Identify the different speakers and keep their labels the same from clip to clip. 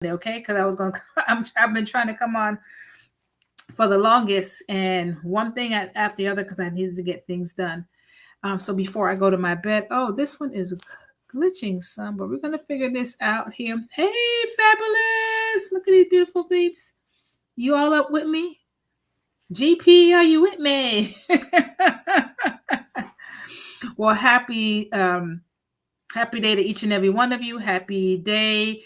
Speaker 1: okay? Because I was going to, I've been trying to come on for the longest, and one thing after the other because I needed to get things done. So before I go to my bed, oh, this one is glitching some, but we're going to figure this out here. Hey, fabulous. Look at these beautiful peeps. You all up with me? GP, are you with me? Well, happy day to each and every one of you. Happy day,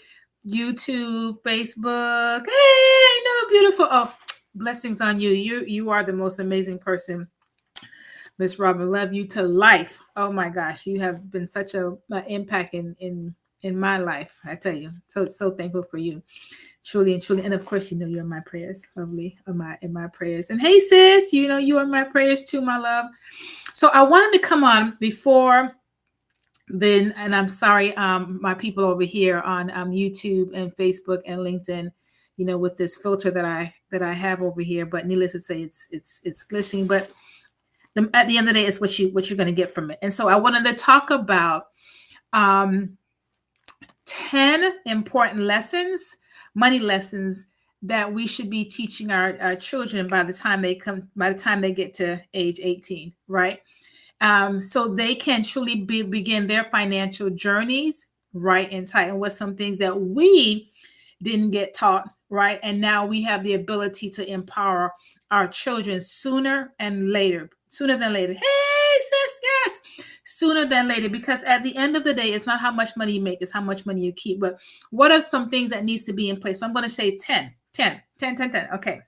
Speaker 1: YouTube, Facebook. Hey, no, beautiful. Oh, blessings on you. You are the most amazing person, Miss Robin. Love you to life. Oh my gosh, you have been such an impact in my life. I tell you, so thankful for you, truly and truly. And of course, you know you're in my prayers, lovely. In my prayers. And hey, sis, you know you are in my prayers too, my love. So I wanted to come on before then, and I'm sorry, my people over here on YouTube and Facebook and LinkedIn, you know, with this filter that I have over here. But needless to say, it's glitching. But at the end of the day, it's what you're going to get from it. And so I wanted to talk about um, 10 important lessons, money lessons that we should be teaching our children by the time they get to age 18, right? So they can truly begin their financial journeys right and tight. And with some things that we didn't get taught, right? And now we have the ability to empower our children sooner than later. Hey, sis, yes, sooner than later. Because at the end of the day, it's not how much money you make, it's how much money you keep. But what are some things that needs to be in place? So I'm going to say 10. Okay.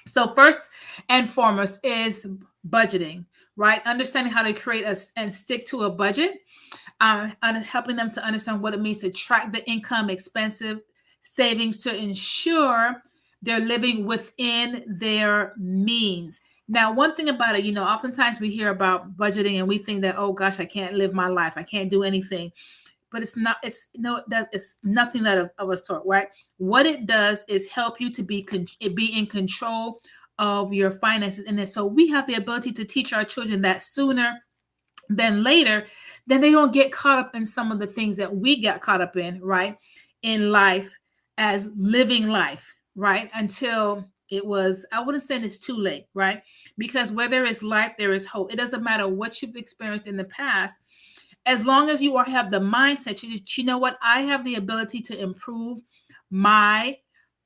Speaker 1: So first and foremost is budgeting, right? Understanding how to create and stick to a budget, and helping them to understand what it means to track the income, expensive savings to ensure they're living within their means. Now, one thing about it, you know, oftentimes we hear about budgeting and we think that, oh gosh, I can't live my life, I can't do anything. But it's not, it's nothing of a sort, right? What it does is help you to be in control of your finances. And then so we have the ability to teach our children that sooner than later, then they don't get caught up in some of the things that we got caught up in, right? In life, as living life, right? Until it was, I wouldn't say it's too late, right? Because where there is life, there is hope. It doesn't matter what you've experienced in the past. As long as you have the mindset, you know what? I have the ability to improve my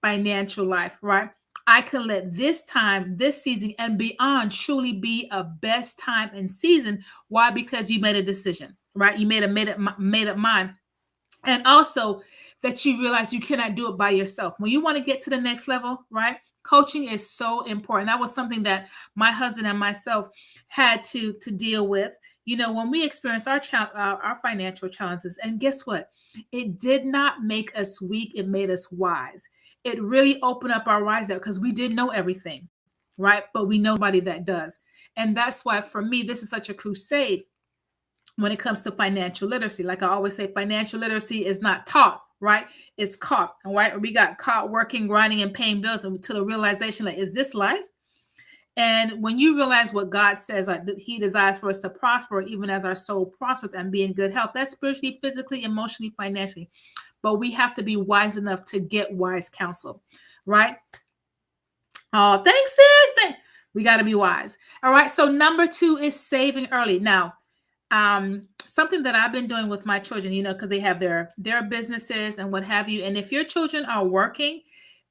Speaker 1: financial life, right? I can let this time, this season, and beyond truly be a best time and season. Why? Because you made a decision, right? You made up mind, and also that you realize you cannot do it by yourself. When you want to get to the next level, right? Coaching is so important. That was something that my husband and myself had to deal with. You know, when we experienced our financial challenges, and guess what? It did not make us weak. It made us wise. It really opened up our eyes up because we didn't know everything, right? But we know somebody that does. And that's why for me, this is such a crusade when it comes to financial literacy. Like I always say, financial literacy is not taught, right? It's caught. And right, we got caught working, grinding, and paying bills until the realization that is this life? And when you realize what God says, like He desires for us to prosper, even as our soul prospers and be in good health, that's spiritually, physically, emotionally, financially. But we have to be wise enough to get wise counsel, right? Oh, thanks, sis. We got to be wise. All right. So number 2 is saving early. Now, something that I've been doing with my children, you know, because they have their businesses and what have you. And if your children are working,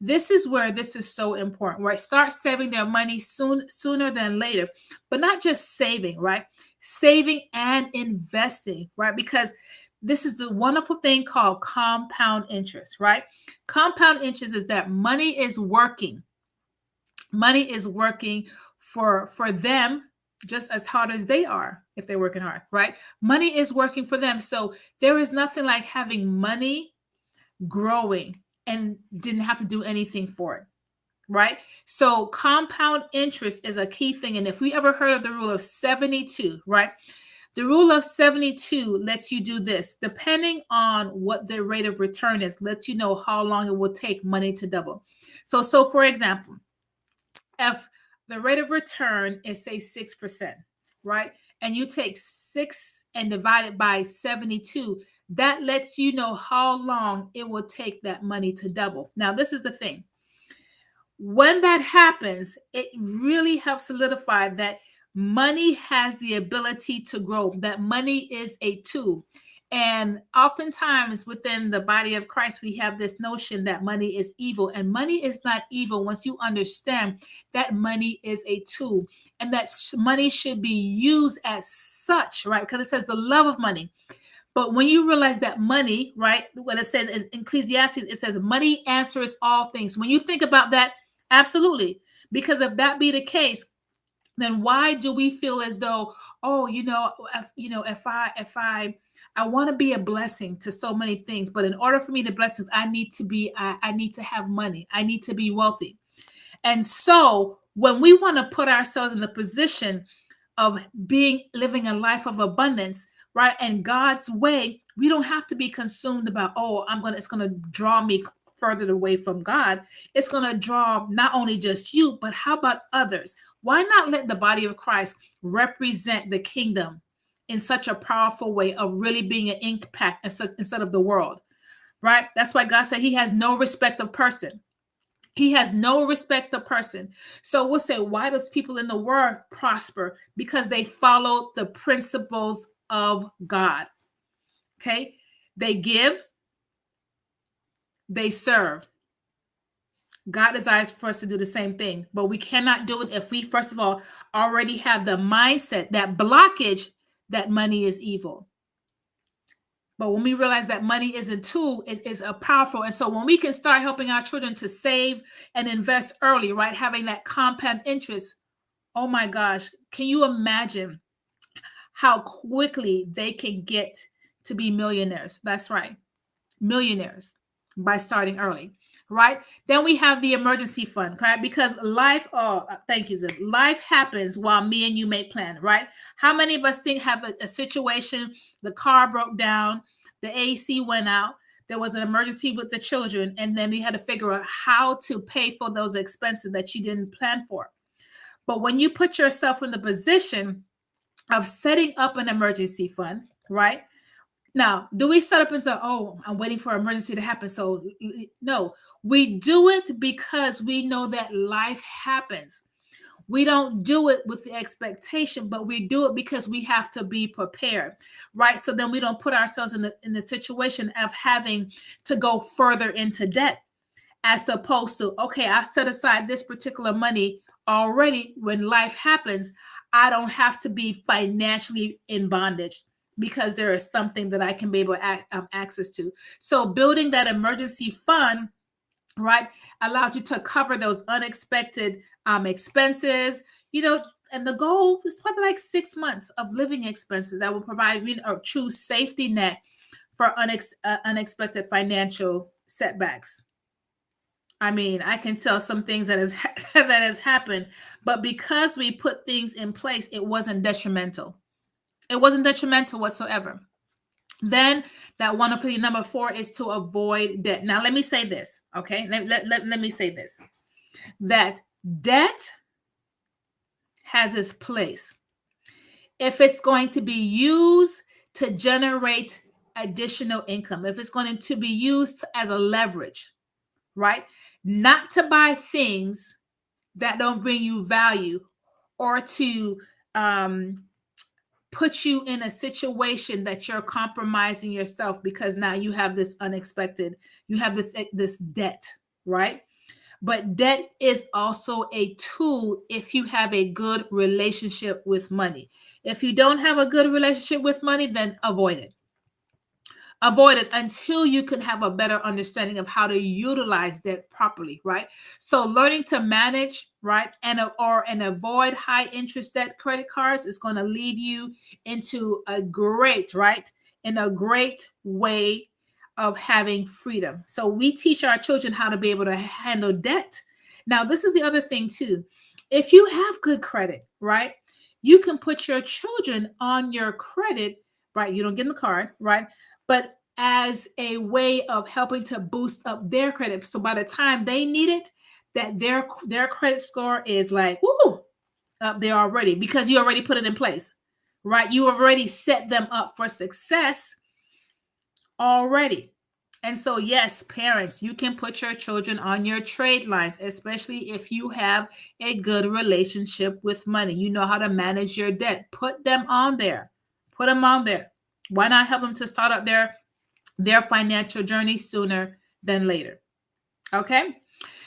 Speaker 1: this is where this is so important, right? Start saving their money sooner than later, but not just saving, right? Saving and investing, right? Because this is the wonderful thing called compound interest, right? Compound interest is that money is working. Money is working for them just as hard as they are if they're working hard, right? Money is working for them. So there is nothing like having money growing and didn't have to do anything for it, right? So compound interest is a key thing. And if we ever heard of the rule of 72, right? The rule of 72 lets you do this. Depending on what the rate of return is, lets you know how long it will take money to double. So for example, if the rate of return is say 6%, right? and you take 6 and divide it by 72, that lets you know how long it will take that money to double. Now, this is the thing. When that happens, it really helps solidify that money has the ability to grow, that money is a tool. And oftentimes within the body of Christ, we have this notion that money is evil, and money is not evil once you understand that money is a tool and that money should be used as such, right? Because it says the love of money. But when you realize that money, right, what it says in Ecclesiastes, it says money answers all things. When you think about that, absolutely. Because if that be the case, then why do we feel as though, oh, if I want to be a blessing to so many things, but in order for me to blessings, I need to have money. I need to be wealthy. And so when we want to put ourselves in the position of living a life of abundance, right, and God's way, we don't have to be consumed about, oh, it's going to draw me further away from God. It's going to draw not only just you, but how about others? Why not let the body of Christ represent the kingdom in such a powerful way of really being an impact instead of the world, right? That's why God said he has no respect of person. He has no respect of person. So we'll say, why does people in the world prosper? Because they follow the principles of God. Okay? They give, they serve. God desires for us to do the same thing, but we cannot do it if we, first of all, already have the mindset, that blockage that money is evil. But when we realize that money is a tool, it is a powerful. And so when we can start helping our children to save and invest early, right? Having that compound interest, oh my gosh, can you imagine how quickly they can get to be millionaires? That's right. Millionaires by starting early, right? Then we have the emergency fund, right? Because life, thank you, Zip. Life happens while me and you make plans, right? How many of us have a situation, the car broke down, the AC went out, there was an emergency with the children, and then we had to figure out how to pay for those expenses that you didn't plan for. But when you put yourself in the position of setting up an emergency fund, right? Now, do we set up and say, oh, I'm waiting for emergency to happen? So no, we do it because we know that life happens. We don't do it with the expectation, but we do it because we have to be prepared, right? So then we don't put ourselves in the situation of having to go further into debt, as opposed to, okay, I set aside this particular money already. When life happens, I don't have to be financially in bondage because there is something that I can be able to access to. So building that emergency fund, right, allows you to cover those unexpected expenses, and the goal is probably like 6 months of living expenses that will provide a true safety net for unexpected financial setbacks. I mean, I can tell some things that has happened, but because we put things in place, it wasn't detrimental. It wasn't detrimental whatsoever. Then that wonderful number 4 is to avoid debt. Now, let me say this, okay? Let me say this, that debt has its place if it's going to be used to generate additional income, if it's going to be used as a leverage, right? Not to buy things that don't bring you value, or to put you in a situation that you're compromising yourself because now you have this unexpected, you have this debt, right? But debt is also a tool if you have a good relationship with money. If you don't have a good relationship with money, then avoid it. Avoid it until you can have a better understanding of how to utilize debt properly, right? So learning to manage, right, and avoid high interest debt credit cards is going to lead you into a great way of having freedom. So we teach our children how to be able to handle debt. Now, this is the other thing too. If you have good credit, right, you can put your children on your credit, right? You don't get in the card, right? But as a way of helping to boost up their credit. So by the time they need it, that their credit score is like, woo, up there already, because you already put it in place, right? You have already set them up for success already. And so, yes, parents, you can put your children on your trade lines, especially if you have a good relationship with money. You know how to manage your debt. Put them on there. Put them on there. Why not help them to start up their financial journey sooner than later? Okay.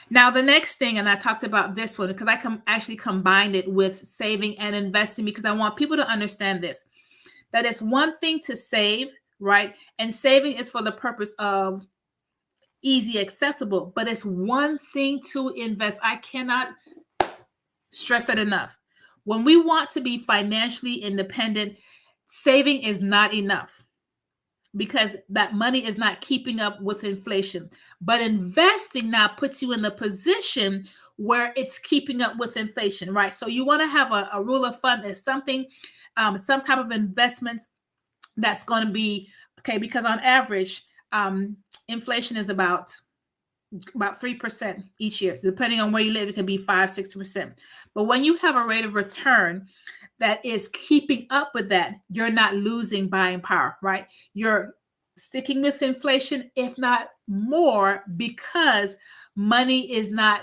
Speaker 1: Now, the next thing, and I talked about this one because I actually combined it with saving and investing because I want people to understand this, that it's one thing to save, right? And saving is for the purpose of easy accessible, but it's one thing to invest. I cannot stress that enough. When we want to be financially independent, saving is not enough because that money is not keeping up with inflation. But investing now puts you in the position where it's keeping up with inflation, right? So you want to have a rule of thumb is something, some type of investment that's going to be okay, because on average, inflation is about 3% each year. So depending on where you live, it can be 5-6%. But when you have a rate of return that is keeping up with that, you're not losing buying power, right? You're sticking with inflation, if not more, because money is not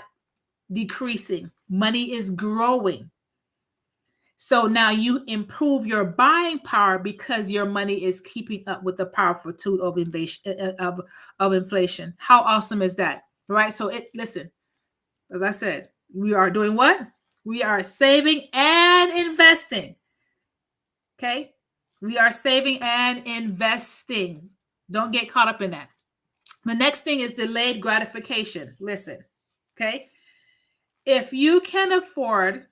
Speaker 1: decreasing. Money is growing. So now you improve your buying power because your money is keeping up with the powerful tool of inflation. How awesome is that? Right? So listen, as I said, we are doing what? We are saving and investing. Okay? We are saving and investing. Don't get caught up in that. The next thing is delayed gratification. Listen, okay? If you can afford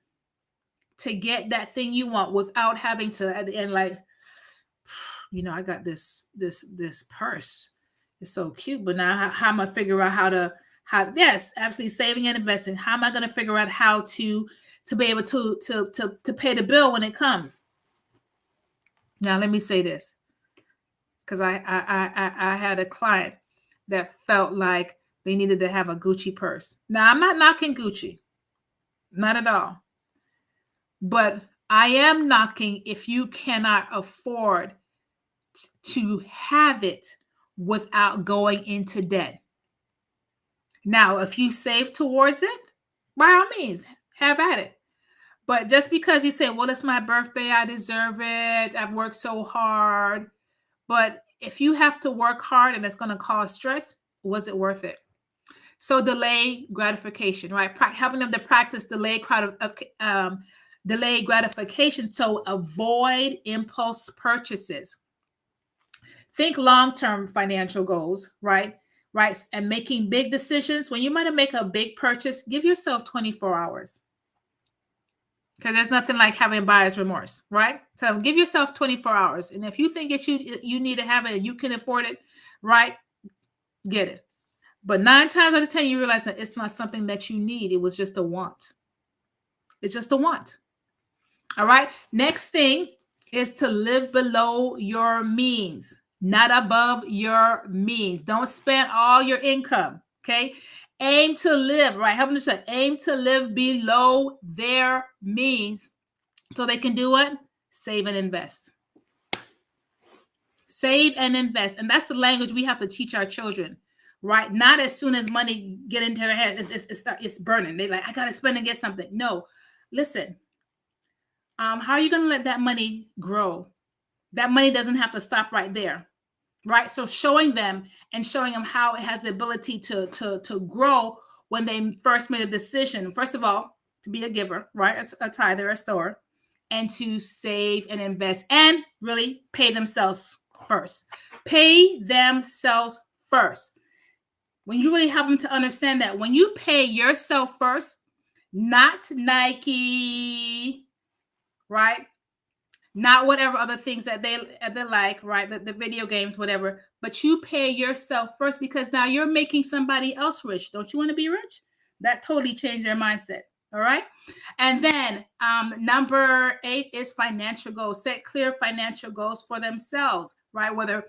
Speaker 1: to get that thing you want without having to at the end, like, I got this purse. It's so cute, but now how am I figure out yes, absolutely saving and investing. How am I going to figure out how to be able to pay the bill when it comes? Now let me say this, because I had a client that felt like they needed to have a Gucci purse. Now I'm not knocking Gucci, not at all. But I am knocking if you cannot afford to have it without going into debt. Now, if you save towards it, by all means, have at it. But just because you say, well, it's my birthday, I deserve it, I've worked so hard. But if you have to work hard and it's going to cause stress, was it worth it? So delay gratification, right? Helping them to practice delay gratification to avoid impulse purchases. Think long-term financial goals, right? Right. And making big decisions. When you might make a big purchase, give yourself 24 hours. Because there's nothing like having buyer's remorse, right? So give yourself 24 hours. And if you think you need to have it and you can afford it, right, get it. But 9 times out of 10, you realize that it's not something that you need. It was just a want. It's just a want. All right. Next thing is to live below your means, not above your means. Don't spend all your income. Okay. Aim to live, right? Help them to say, aim to live below their means so they can do what? Save and invest. Save and invest. And that's the language we have to teach our children, right? Not as soon as money get into their head, it's burning. They're like, I got to spend and get something. No, listen. How are you going to let that money grow? That money doesn't have to stop right there, right? So showing them how it has the ability to grow when they first made a decision. First of all, to be a giver, right? A tither, a sower, and to save and invest and really pay themselves first. Pay themselves first. When you really help them to understand that when you pay yourself first, not Nike, right? Not whatever other things that they like, right? The video games, whatever. But you pay yourself first because now you're making somebody else rich. Don't you want to be rich? That totally changed their mindset. All right. And then number 8 is financial goals. Set clear financial goals for themselves, right? Whether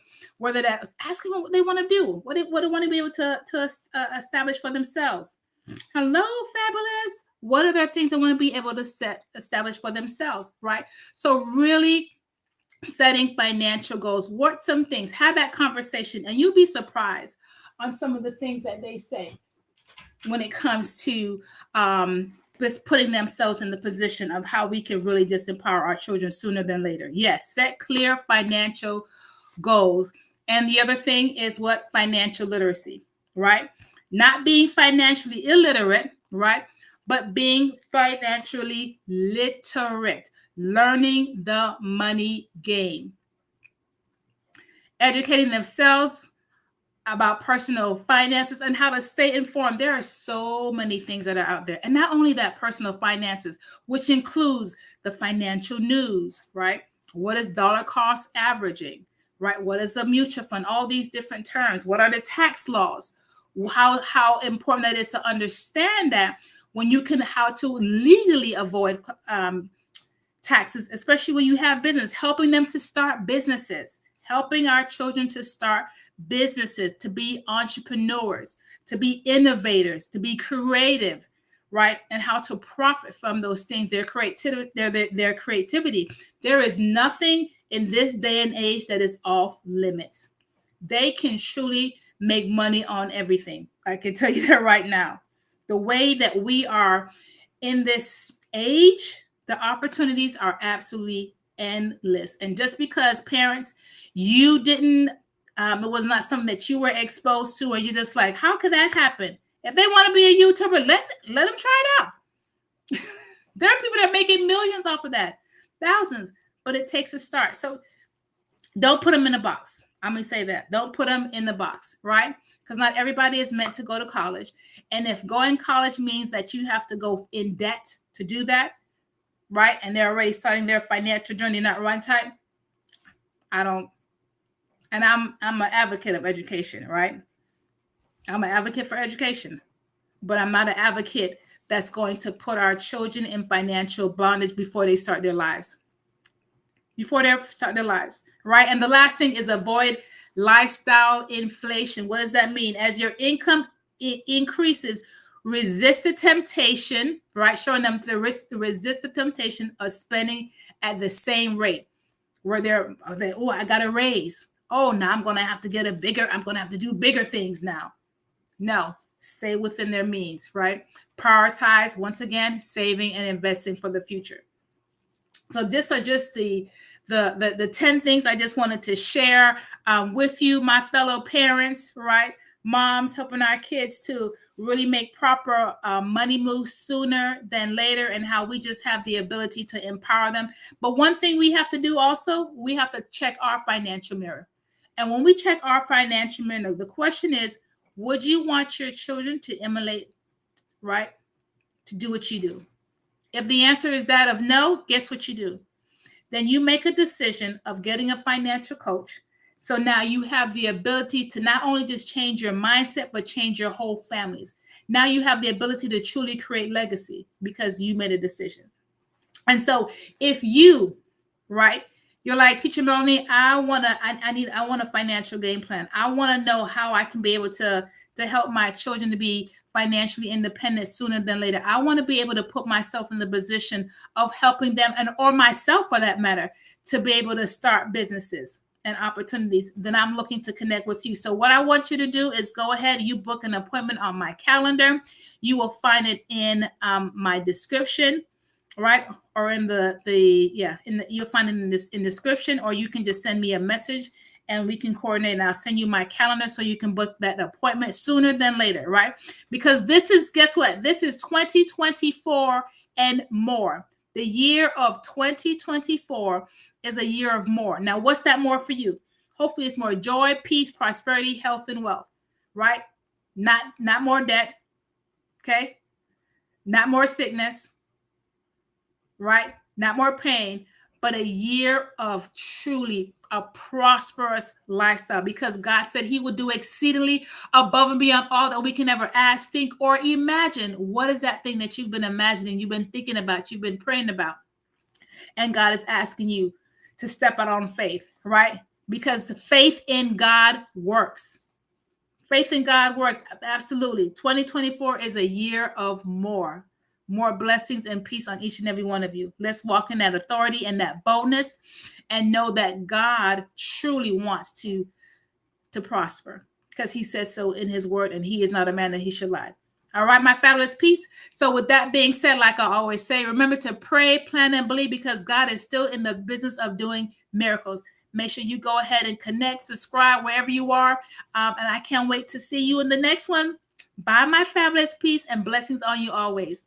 Speaker 1: that's asking what they want to do, what they want to be able to establish for themselves. Hello, fabulous. What are the things they want to be able to establish for themselves, right? So really setting financial goals. What some things? Have that conversation, and you'll be surprised on some of the things that they say when it comes to just putting themselves in the position of how we can really just empower our children sooner than later. Yes, set clear financial goals. And the other thing is what? Financial literacy, right? Not being financially illiterate, right? But being financially literate, learning the money game, educating themselves about personal finances and how to stay informed. There are so many things that are out there. And not only that, personal finances, which includes the financial news, right? What is dollar cost averaging, right? What is a mutual fund? All these different terms. What are the tax laws? How important that is to understand that when you can, how to legally avoid taxes, especially when you have business, helping them to start businesses, helping our children to start businesses, to be entrepreneurs, to be innovators, to be creative, right? And how to profit from those things, their creativity, their creativity. There is nothing in this day and age that is off limits. They can truly make money on everything. I can tell you that right now. The way that we are in this age, the opportunities are absolutely endless. And just because parents, you didn't, it was not something that you were exposed to, and you're just like, how could that happen? If they want to be a YouTuber, let them try it out. There are people that are making millions off of that, thousands, but it takes a start. So don't put them in a box. I'm going to say that. Don't put them in the box, right? Because not everybody is meant to go to college. And if going college means that you have to go in debt to do that, right? And they're already starting their financial journey, not one type. I don't. And I'm an advocate of education, right? I'm an advocate for education, but I'm not an advocate that's going to put our children in financial bondage before they start their lives. Right? And the last thing is avoid lifestyle inflation. What does that mean? As your income increases, resist the temptation, right? Showing them to resist the temptation of spending at the same rate. Where they're, oh, I got a raise. Oh, now I'm going to have to do bigger things now. No, stay within their means, right? Prioritize, once again, saving and investing for the future. So these are just the 10 things I just wanted to share with you, my fellow parents, right? Moms, helping our kids to really make proper money moves sooner than later, and how we just have the ability to empower them. But one thing we have to do also, we have to check our financial mirror. And when we check our financial mirror, the question is, would you want your children to emulate, right? To do what you do? If the answer is that of no, guess what you do? Then you make a decision of getting a financial coach. So now you have the ability to not only just change your mindset, but change your whole families. Now you have the ability to truly create legacy because you made a decision. And so if you, right, you're like, Teacher Melanie, I want a financial game plan. I want to know how I can be able to help my children to be financially independent sooner than later. I want to be able to put myself in the position of helping them, or myself for that matter, to be able to start businesses and opportunities. Then I'm looking to connect with you. So what I want you to do is go ahead, you book an appointment on my calendar. You will find it in my description, right? Or in you'll find it in description, or you can just send me a message and we can coordinate, and I'll send you my calendar so you can book that appointment sooner than later, right? Because guess what? This is 2024 and more. The year of 2024 is a year of more. Now, what's that more for you? Hopefully it's more joy, peace, prosperity, health, and wealth, right? Not more debt, okay? Not more sickness, right? Not more pain, but a year of truly a prosperous lifestyle, because God said he would do exceedingly above and beyond all that we can ever ask, think, or imagine. What is that thing that you've been imagining, you've been thinking about, you've been praying about? And God is asking you to step out on faith, right? Because the faith in God works. Faith in God works. Absolutely. 2024 is a year of more. More blessings and peace on each and every one of you. Let's walk in that authority and that boldness and know that God truly wants to prosper because he says so in his word, and he is not a man that he should lie. All right, my fabulous piece. So with that being said, like I always say, remember to pray, plan, and believe because God is still in the business of doing miracles. Make sure you go ahead and connect, subscribe wherever you are. And I can't wait to see you in the next one. Bye, my fabulous piece, and blessings on you always.